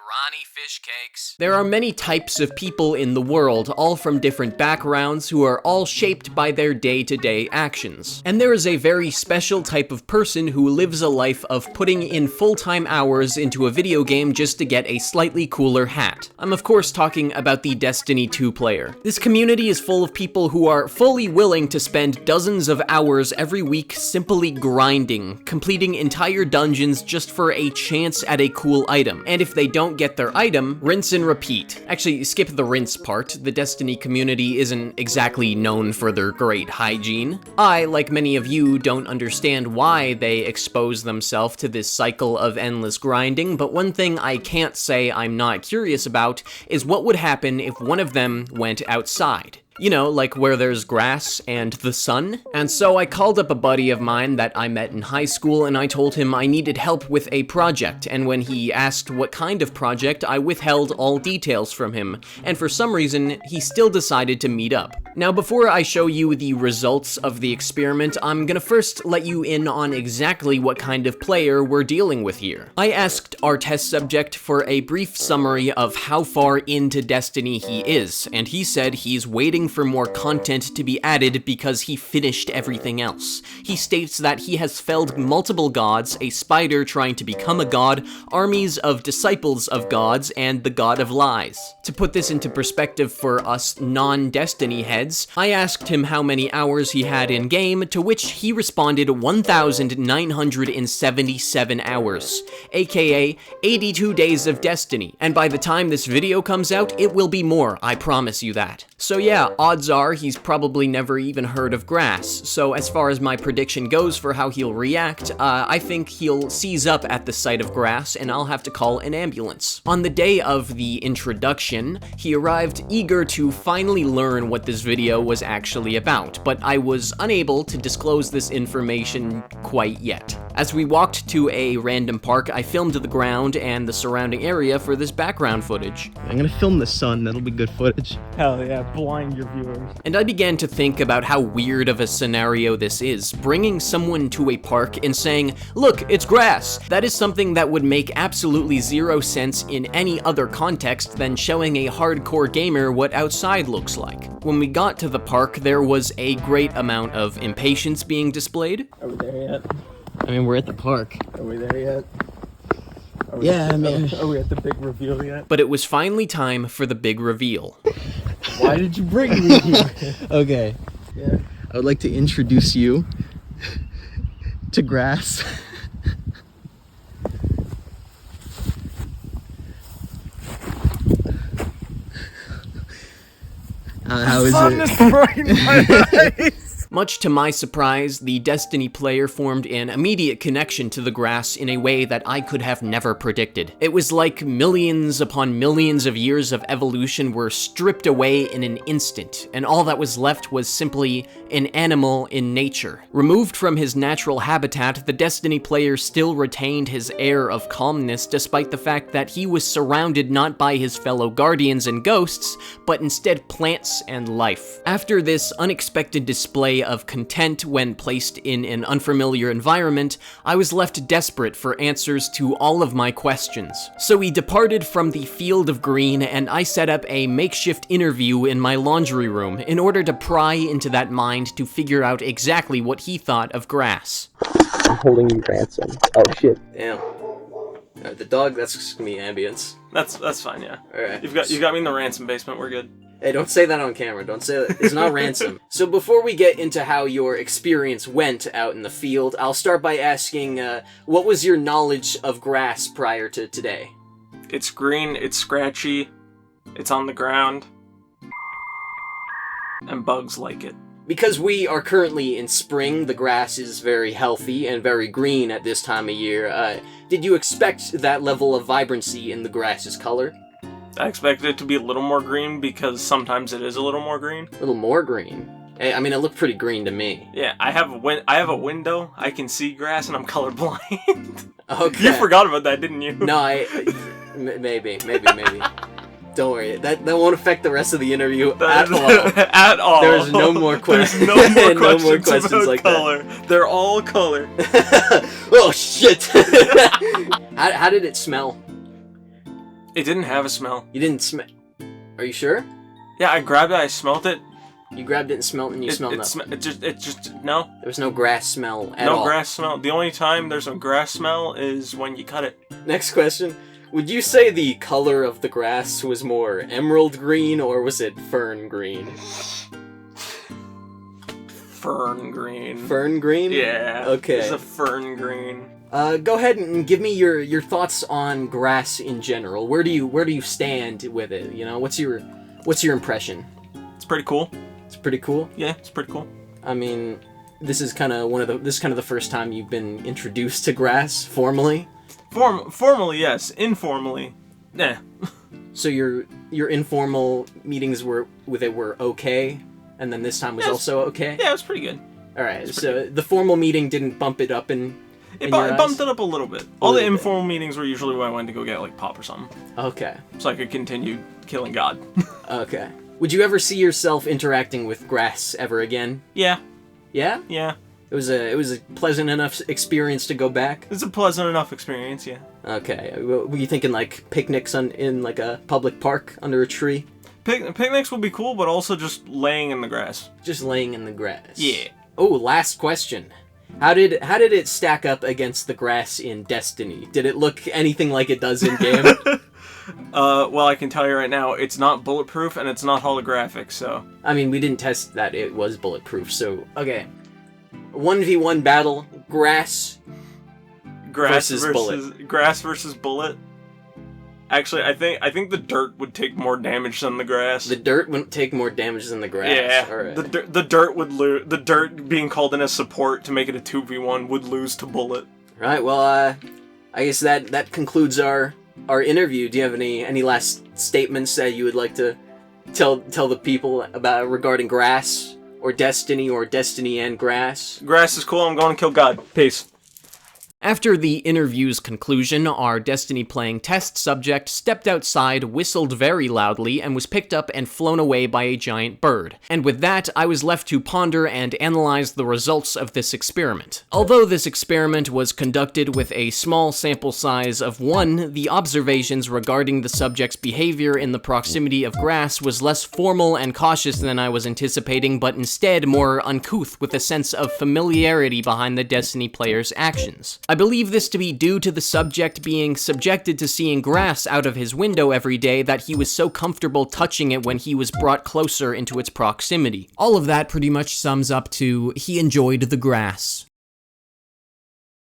Ronnie Fish Cakes. There are many types of people in the world, all from different backgrounds, who are all shaped by their day-to-day actions. And there is a very special type of person who lives a life of putting in full-time hours into a video game just to get a slightly cooler hat. I'm of course talking about the Destiny 2 player. This community is full of people who are fully willing to spend dozens of hours every week simply grinding, completing entire dungeons just for a chance at a cool item. And if they don't get their item, rinse and repeat. Actually, skip the rinse part. The Destiny community isn't exactly known for their great hygiene. I, like many of you, don't understand why they expose themselves to this cycle of endless grinding, but one thing I can't say I'm not curious about is what would happen if one of them went outside. You know, like where there's grass and the sun. And so I called up a buddy of mine that I met in high school and I told him I needed help with a project, and when he asked what kind of project, I withheld all details from him, and for some reason, he still decided to meet up. Now, before I show you the results of the experiment, I'm gonna first let you in on exactly what kind of player we're dealing with here. I asked our test subject for a brief summary of how far into Destiny he is, and he said he's waiting for more content to be added because he finished everything else. He states that he has felled multiple gods, a spider trying to become a god, armies of disciples of gods, and the god of lies. To put this into perspective for us non-Destiny heads, I asked him how many hours he had in-game, to which he responded 1,977 hours, aka 82 days of Destiny, and by the time this video comes out, it will be more, I promise you that. So yeah, odds are he's probably never even heard of grass, so as far as my prediction goes for how he'll react, I think he'll seize up at the sight of grass and I'll have to call an ambulance. On the day of the introduction, he arrived eager to finally learn what this video was actually about, but I was unable to disclose this information quite yet. As we walked to a random park, I filmed the ground and the surrounding area for this background footage. I'm gonna film the sun, that'll be good footage. Hell yeah, blind your viewers. And I began to think about how weird of a scenario this is, bringing someone to a park and saying, "Look, it's grass." That is something that would make absolutely zero sense in any other context than showing a hardcore gamer what outside looks like. When we got to the park, there was a great amount of impatience being displayed. Are we there yet? I mean, we're at the park. Are we there yet? Yeah, man. Are we at the big reveal yet? But it was finally time for the big reveal. Why did you bring me here? Okay. Yeah. I would like to introduce you to grass. How is Sun it? is bright in my eyes. Much to my surprise, the Destiny player formed an immediate connection to the grass in a way that I could have never predicted. It was like millions upon millions of years of evolution were stripped away in an instant, and all that was left was simply an animal in nature. Removed from his natural habitat, the Destiny player still retained his air of calmness despite the fact that he was surrounded not by his fellow guardians and ghosts, but instead plants and life. After this unexpected display of content when placed in an unfamiliar environment, I was left desperate for answers to all of my questions. So we departed from the field of green and I set up a makeshift interview in my laundry room in order to pry into that mind to figure out exactly what he thought of grass. I'm holding you ransom. Oh shit. Damn. The dog, that's gonna be ambience. That's fine, yeah. Alright. You've got me in the ransom basement, we're good. Hey, don't say that on camera. Don't say that. It's not ransom. So before we get into how your experience went out in the field, I'll start by asking, what was your knowledge of grass prior to today? It's green, it's scratchy, it's on the ground, and bugs like it. Because we are currently in spring, the grass is very healthy and very green at this time of year. Did you expect that level of vibrancy in the grass's color? I expected it to be a little more green because sometimes it is a little more green. A little more green? I mean, it looked pretty green to me. Yeah, I have a window, I can see grass, and I'm colorblind. Okay. You forgot about that, didn't you? No, maybe. Don't worry, that won't affect the rest of the interview at all. At all. There's no more questions. There's no more No questions, more questions about like color. They're all color. Oh shit! How did it smell? It didn't have a smell. You didn't smell. Are you sure? Yeah, I grabbed it, I smelt it. You grabbed it and smelled it, and you smelled nothing. It just, no. There was no grass smell at all. No grass smell. The only time there's a grass smell is when you cut it. Next question. Would you say the color of the grass was more emerald green, or was it fern green? Fern green. Fern green? Yeah. Okay. It's a fern green. Go ahead and give me your thoughts on grass in general. Where do you stand with it? You know, what's your impression? It's pretty cool. It's pretty cool. Yeah, it's pretty cool. I mean, this is kind of the first time you've been introduced to grass formally. Formally, yes. Informally, nah. So your informal meetings were okay, and then this time was also okay. Yeah, it was pretty good. All right. So the formal meeting didn't bump it up in. It your eyes? bumped it up a little bit. All the little bit. informal meetings were usually when I went to go get like pop or something, Okay. so I could continue killing God. Okay. Would you ever see yourself interacting with grass ever again? Yeah, Yeah. yeah. It was a pleasant enough experience to go back. It's a pleasant enough experience. Yeah. Okay. Were you thinking like picnics in like a public park under a tree? Picnics would be cool, but also just laying in the grass. Just laying in the grass. Yeah. Oh, last question. How did it stack up against the grass in Destiny? Did it look anything like it does in game? Well, I can tell you right now, it's not bulletproof and it's not holographic, so... I mean, we didn't test that it was bulletproof, so... Okay. 1v1 battle, grass versus bullet. Grass versus bullet. Actually, I think the dirt would take more damage than the grass. The dirt wouldn't take more damage than the grass. Yeah, Alright. the dirt would lose. The dirt being called in as support to make it a 2v1 would lose to bullet. Right, well, I guess that concludes our interview. Do you have any last statements that you would like to tell the people about regarding grass or Destiny and grass? Grass is cool. I'm going to kill God. Peace. After the interview's conclusion, our Destiny-playing test subject stepped outside, whistled very loudly, and was picked up and flown away by a giant bird. And with that, I was left to ponder and analyze the results of this experiment. Although this experiment was conducted with a small sample size of 1, the observations regarding the subject's behavior in the proximity of grass was less formal and cautious than I was anticipating, but instead more uncouth with a sense of familiarity behind the Destiny player's actions. I believe this to be due to the subject being subjected to seeing grass out of his window every day that he was so comfortable touching it when he was brought closer into its proximity. All of that pretty much sums up to he enjoyed the grass.